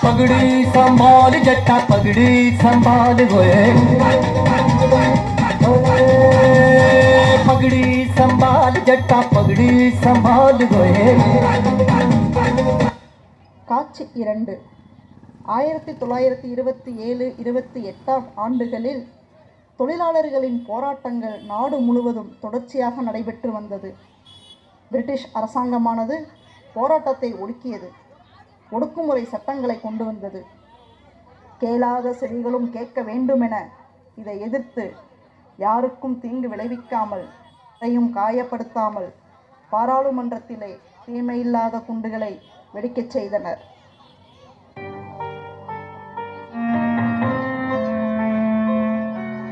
पगड़ी संभाल जट्टा पगड़ी संभाल गोए पगड़ी संभाल जट्टा पगड़ी संभाल गोए. காட்சி 2. 1927-28 ஆண்டுகளில் தொழிலாளர்களின் போராட்டங்கள் நாடு முழுவதும் தொடர்ச்சியாக நடைபெற்று வந்தது. பிரிட்டிஷ் அரசாங்கமானது போராட்டத்தை ஒடுக்கியது. ஒடுக்குமுறை சட்டங்களை கொண்டு வந்தது. கேளாத செவிகளும் கேட்க வேண்டுமென இதை எதிர்த்து யாருக்கும் தீங்கு விளைவிக்காமல் எதையும் காயப்படுத்தாமல் பாராளுமன்றத்திலே தீமையில்லாத குண்டுகளை வெடிக்கச் செய்தனர்.